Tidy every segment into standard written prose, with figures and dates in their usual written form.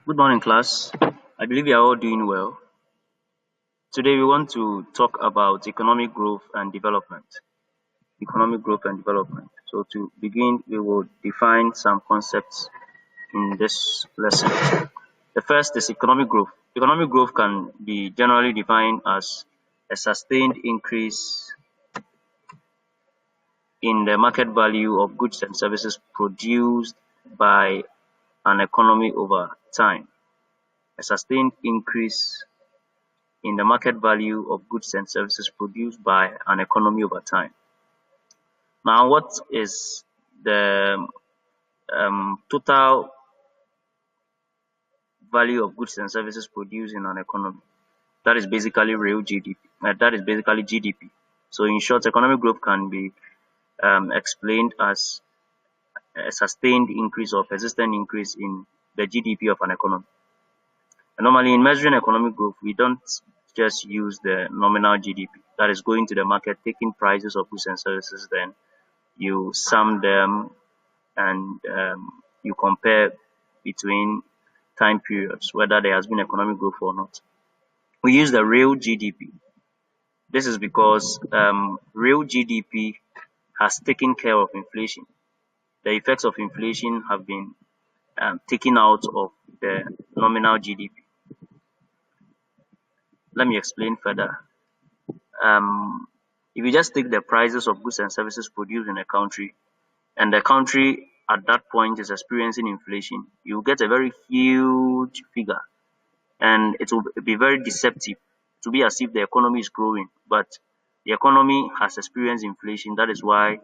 Good morning, class. I believe you are all doing well. Today, we want to talk about economic growth and development. Economic growth and development. So, to begin, we will define some concepts in this lesson. The first is economic growth. Economic growth can be generally defined as a sustained increase in the market value of goods and services produced by an economy over time. A sustained increase in the market value of goods and services produced by an economy over time. Now, what is the total value of goods and services produced in an economy? That is basically real GDP. That is basically GDP. So, in short, economic growth can be explained as a sustained increase or persistent increase in the GDP of an economy. And normally, in measuring economic growth, we don't just use the nominal GDP, that is going to the market, taking prices of goods and services, then you sum them and you compare between time periods, whether there has been economic growth or not. We use the real GDP. This is because real GDP has taken care of inflation. The effects of inflation have been taken out of the nominal GDP. Let me explain further. If you just take the prices of goods and services produced in a country, and the country at that point is experiencing inflation, you get a very huge figure, and it will be very deceptive to be as if the economy is growing, but the economy has experienced inflation. That is why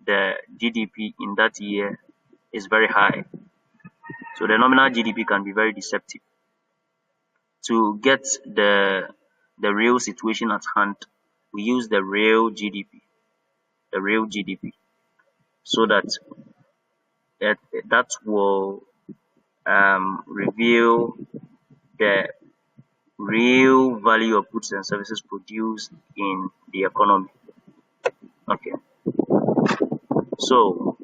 the GDP in that year is very high. So the nominal GDP can be very deceptive. To get the real situation at hand, we use the real GDP, so that that will reveal the real value of goods and services produced in the economy. Okay. So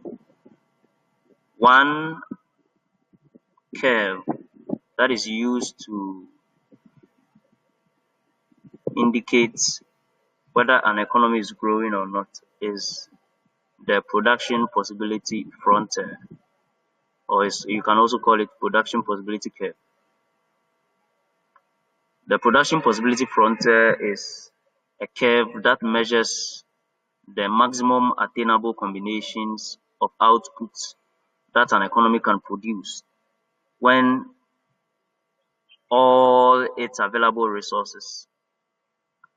one curve that is used to indicate whether an economy is growing or not is the production possibility frontier, or you can also call it production possibility curve. The production possibility frontier is a curve that measures the maximum attainable combinations of outputs that an economy can produce when all its available resources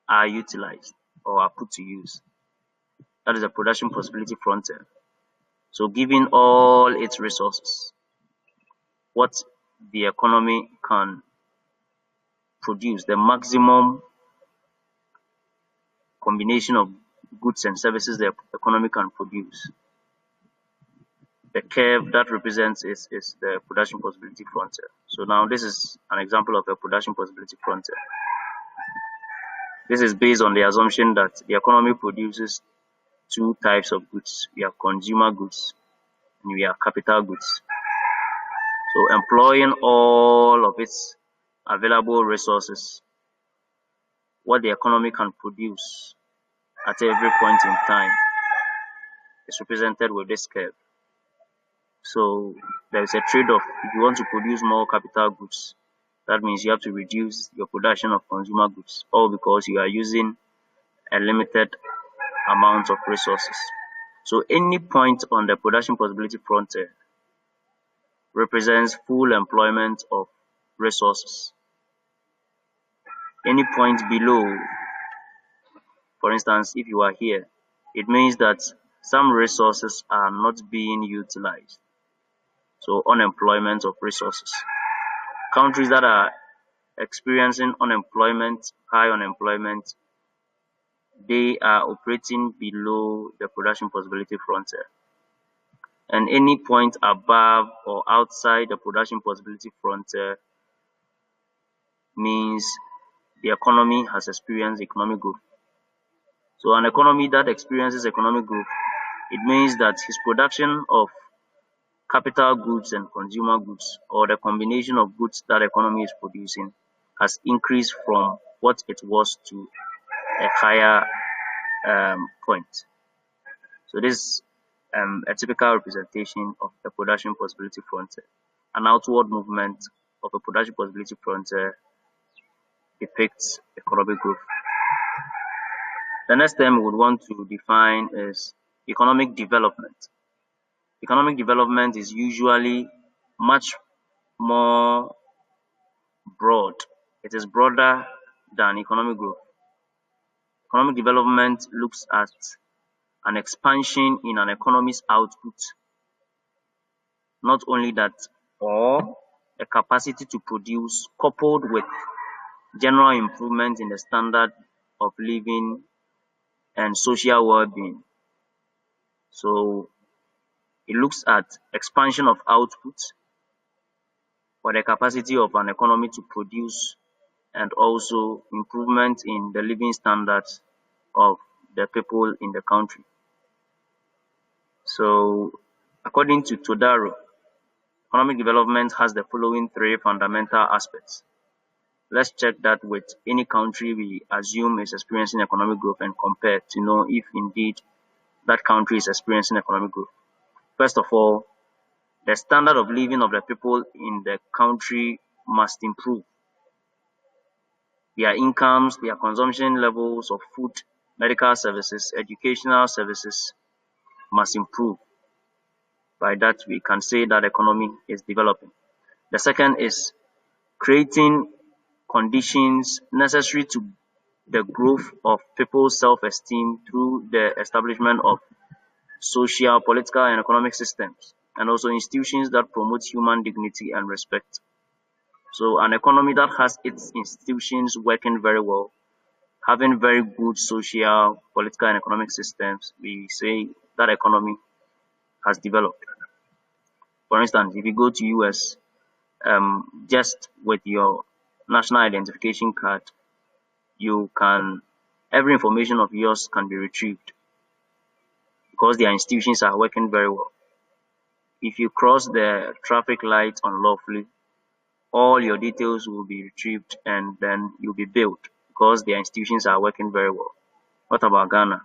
are utilized or are put to use. That is a production possibility frontier. So given all its resources, what the economy can produce, the maximum combination of goods and services the economy can produce. The curve that represents is the production possibility frontier. So now this is an example of a production possibility frontier. This is based on the assumption that the economy produces two types of goods. We have consumer goods and we have capital goods. So employing all of its available resources, what the economy can produce at every point in time is represented with this curve. So there is a trade-off. If you want to produce more capital goods, that means you have to reduce your production of consumer goods, all because you are using a limited amount of resources. So any point on the production possibility frontier represents full employment of resources. Any point below, for instance, if you are here, it means that some resources are not being utilized. So unemployment of resources. Countries that are experiencing unemployment, high unemployment, they are operating below the production possibility frontier. And any point above or outside the production possibility frontier means the economy has experienced economic growth. So an economy that experiences economic growth, it means that his production of capital goods and consumer goods, or the combination of goods that economy is producing, has increased from what it was to a higher point. So this is a typical representation of a production possibility frontier. An outward movement of a production possibility frontier depicts economic growth. The next term we would want to define is economic development. Economic development is usually much more broad. It is broader than economic growth. Economic development looks at an expansion in an economy's output, not only that, or a capacity to produce coupled with general improvement in the standard of living and social well-being. So it looks at expansion of output or the capacity of an economy to produce, and also improvement in the living standards of the people in the country. So according to Todaro, economic development has the following three fundamental aspects. Let's check that with any country we assume is experiencing economic growth and compare to know if indeed that country is experiencing economic growth. First of all, the standard of living of the people in the country must improve. Their incomes, their consumption levels of food, medical services, educational services must improve. By that, we can say that economy is developing. The second is creating conditions necessary to the growth of people's self-esteem through the establishment of social, political, and economic systems, and also institutions that promote human dignity and respect. So an economy that has its institutions working very well, having very good social, political, and economic systems, we say that economy has developed. For instance, if you go to US, just with your national identification card, you can every information of yours can be retrieved because their institutions are working very well. If you cross the traffic light unlawfully, all your details will be retrieved and then you'll be billed because their institutions are working very well. What about Ghana?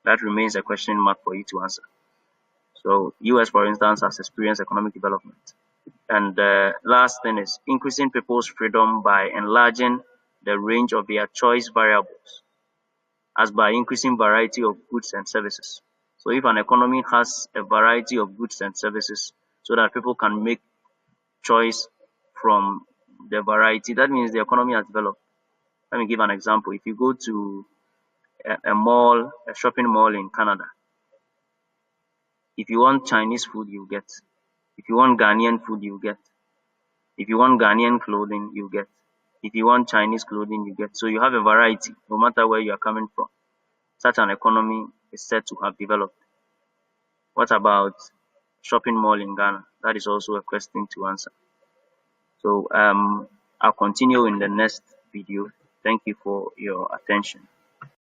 That remains a question mark for you to answer. So US, for instance, has experienced economic development. And the last thing is increasing people's freedom by enlarging the range of their choice variables, as by increasing variety of goods and services. So if an economy has a variety of goods and services so that people can make choice from the variety, that means the economy has developed. Let me give an example. If you go to a mall, a shopping mall in Canada, if you want Chinese food, you get. If you want Ghanaian food, you get. If you want Ghanaian clothing, you get. If you want Chinese clothing, you get. So you have a variety, no matter where you are coming from. Such an economy is said to have developed. What about shopping mall in Ghana? That is also a question to answer. So I'll continue in the next video. Thank you for your attention.